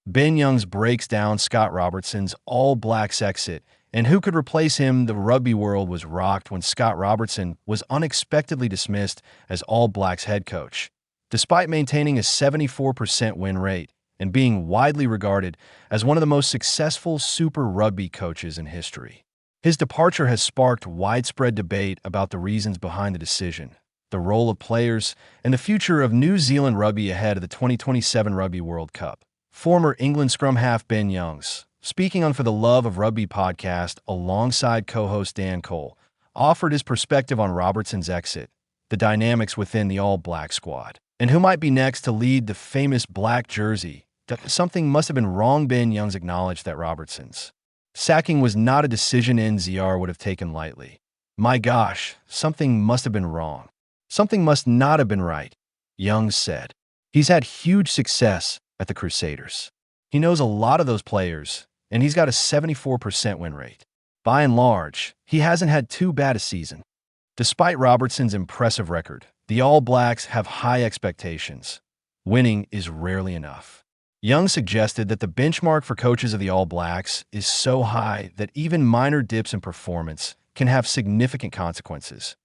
Ben Youngs breaks down Scott Robertson's All Blacks exit, and who could replace him. The rugby world was rocked when Scott Robertson was unexpectedly dismissed as All Blacks head coach. Despite maintaining a 74% win rate and being widely regarded as one of the most successful Super Rugby coaches in history, his departure has sparked widespread debate about the reasons behind the decision, the role of players, and the future of New Zealand rugby ahead of the 2027 Rugby World Cup. Former England scrum half Ben Youngs, speaking on For the Love of Rugby podcast alongside co-host Dan Cole, offered his perspective on Robertson's exit, the dynamics within the All Black squad, and who might be next to lead the famous black jersey. Something must have been wrong. Ben Youngs acknowledged that Robertson's sacking was not a decision NZR would have taken lightly. My gosh, something must have been wrong. Something must not have been right, Youngs said. He's had huge success at the Crusaders. He knows a lot of those players, and he's got a 74% win rate. By and large, he hasn't had too bad a season. Despite Robertson's impressive record, the All Blacks have high expectations. Winning is rarely enough. Young suggested that the benchmark for coaches of the All Blacks is so high that even minor dips in performance can have significant consequences.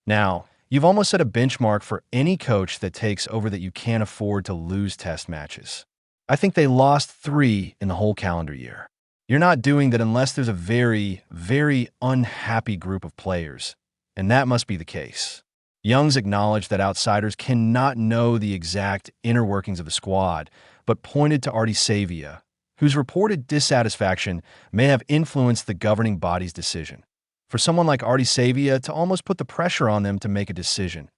Now, you've almost set a benchmark for any coach that takes over that you can't afford to lose test matches. I think they lost 3 in the whole calendar year. You're not doing that unless there's a very, very unhappy group of players, and that must be the case. Youngs acknowledged that outsiders cannot know the exact inner workings of the squad, but pointed to Ardie Savea, whose reported dissatisfaction may have influenced the governing body's decision. For someone like Ardie Savea to almost put the pressure on them to make a decision,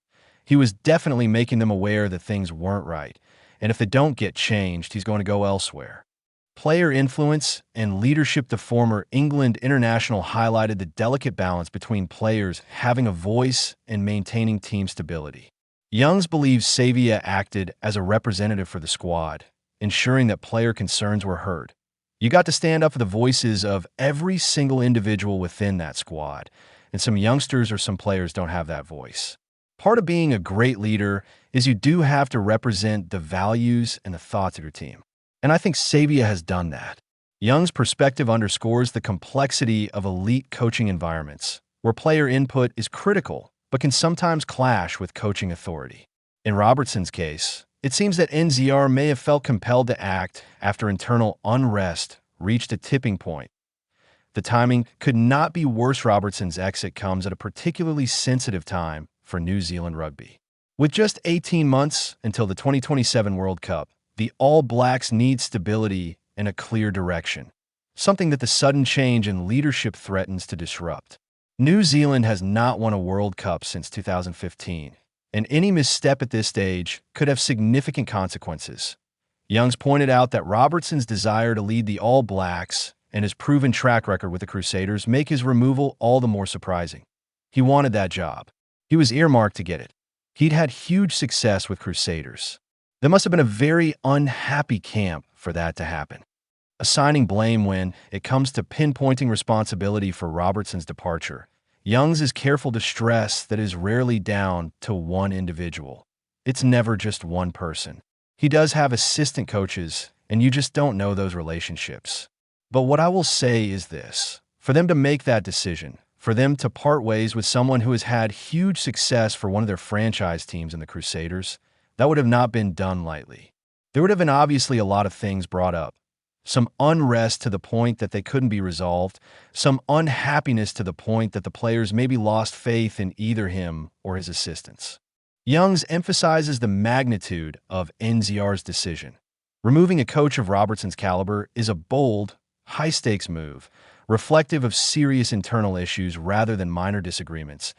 he was definitely making them aware that things weren't right, and if they don't get changed, he's going to go elsewhere. Player influence and leadership. The former England international highlighted the delicate balance between players having a voice and maintaining team stability. Youngs believes Savea acted as a representative for the squad, ensuring that player concerns were heard. You got to stand up for the voices of every single individual within that squad, and some youngsters or some players don't have that voice. Part of being a great leader is you do have to represent the values and the thoughts of your team. And I think Savea has done that. Young's perspective underscores the complexity of elite coaching environments, where player input is critical, but can sometimes clash with coaching authority. In Robertson's case, it seems that NZR may have felt compelled to act after internal unrest reached a tipping point. The timing could not be worse. Robertson's exit comes at a particularly sensitive time for New Zealand rugby. With just 18 months until the 2027 World Cup, the All Blacks need stability and a clear direction, something that the sudden change in leadership threatens to disrupt. New Zealand has not won a World Cup since 2015, and any misstep at this stage could have significant consequences. Youngs pointed out that Robertson's desire to lead the All Blacks and his proven track record with the Crusaders make his removal all the more surprising. He wanted that job. He was earmarked to get it. He'd had huge success with Crusaders. There must have been a very unhappy camp for that to happen. Assigning blame when it comes to pinpointing responsibility for Robertson's departure, Youngs is careful to stress that it is rarely down to one individual. It's never just one person. He does have assistant coaches, and you just don't know those relationships. But what I will say is this: for them to make that decision, for them to part ways with someone who has had huge success for one of their franchise teams in the Crusaders, that would have not been done lightly. There would have been obviously a lot of things brought up. Some unrest to the point that they couldn't be resolved, some unhappiness to the point that the players maybe lost faith in either him or his assistants. Youngs emphasizes the magnitude of NZR's decision. Removing a coach of Robertson's caliber is a bold, high-stakes move, reflective of serious internal issues rather than minor disagreements,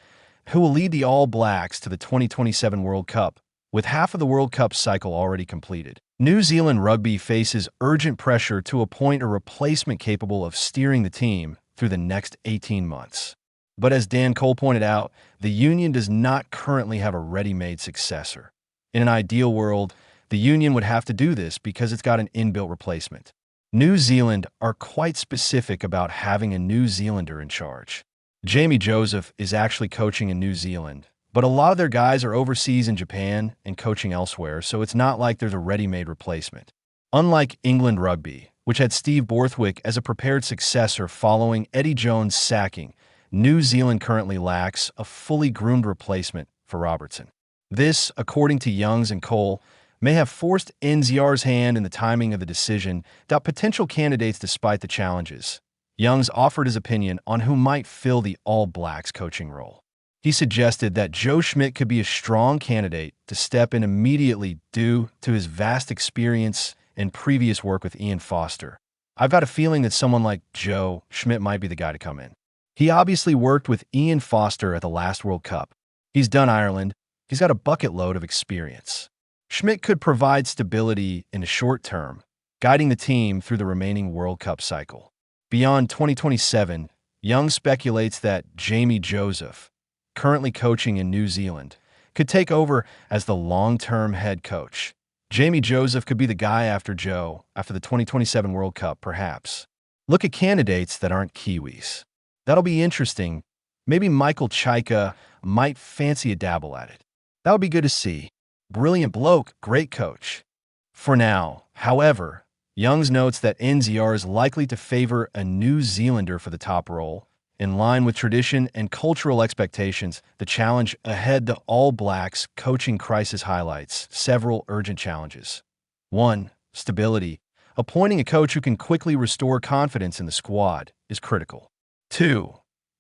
who will lead the All Blacks to the 2027 World Cup, with half of the World Cup cycle already completed. New Zealand Rugby faces urgent pressure to appoint a replacement capable of steering the team through the next 18 months. But as Dan Cole pointed out, the union does not currently have a ready-made successor. In an ideal world, the union would have to do this because it's got an inbuilt replacement. New Zealand are quite specific about having a New Zealander in charge. Jamie Joseph is actually coaching in New Zealand, but a lot of their guys are overseas in Japan and coaching elsewhere, so it's not like there's a ready-made replacement. Unlike England Rugby, which had Steve Borthwick as a prepared successor following Eddie Jones' sacking, New Zealand currently lacks a fully groomed replacement for Robertson. This, according to Youngs and Cole, may have forced NZR's hand in the timing of the decision about potential candidates despite the challenges. Youngs offered his opinion on who might fill the All Blacks coaching role. He suggested that Joe Schmidt could be a strong candidate to step in immediately due to his vast experience and previous work with Ian Foster. I've got a feeling that someone like Joe Schmidt might be the guy to come in. He obviously worked with Ian Foster at the last World Cup. He's done Ireland. He's got a bucket load of experience. Schmidt could provide stability in the short term, guiding the team through the remaining World Cup cycle. Beyond 2027, Young speculates that Jamie Joseph, currently coaching in New Zealand, could take over as the long-term head coach. Jamie Joseph could be the guy after Joe, after the 2027 World Cup, perhaps. Look at candidates that aren't Kiwis. That'll be interesting. Maybe Michael Chaika might fancy a dabble at it. That would be good to see. Brilliant bloke, great coach. For now, however, Youngs notes that NZR is likely to favor a New Zealander for the top role. In line with tradition and cultural expectations, the challenge ahead to All Blacks coaching crisis highlights several urgent challenges. 1. Stability. Appointing a coach who can quickly restore confidence in the squad is critical. 2.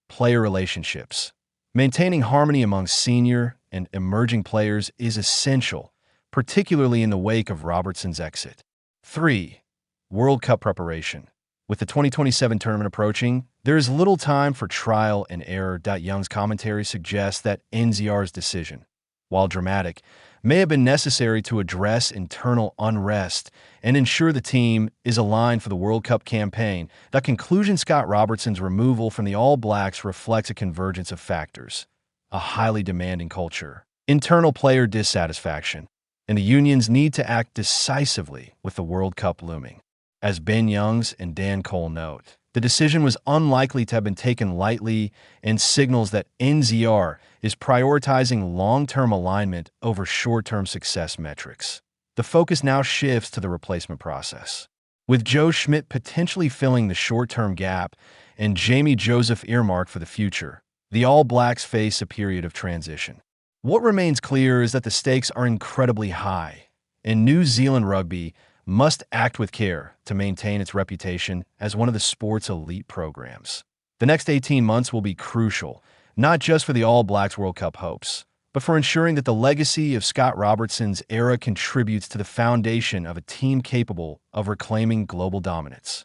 Player relationships. Maintaining harmony among senior and emerging players is essential, particularly in the wake of Robertson's exit. 3. World Cup preparation. With the 2027 tournament approaching, there is little time for trial and error. Young's commentary suggests that NZR's decision, while dramatic, may have been necessary to address internal unrest and ensure the team is aligned for the World Cup campaign. That conclusion, Scott Robertson's removal from the All Blacks reflects a convergence of factors: a highly demanding culture, internal player dissatisfaction, and the union's need to act decisively with the World Cup looming. As Ben Youngs and Dan Cole note, the decision was unlikely to have been taken lightly and signals that NZR is prioritizing long-term alignment over short-term success metrics. The focus now shifts to the replacement process, with Joe Schmidt potentially filling the short-term gap and Jamie Joseph earmarked for the future. The All Blacks face a period of transition. What remains clear is that the stakes are incredibly high, and New Zealand Rugby must act with care to maintain its reputation as one of the sport's elite programs. The next 18 months will be crucial, not just for the All Blacks World Cup hopes, but for ensuring that the legacy of Scott Robertson's era contributes to the foundation of a team capable of reclaiming global dominance.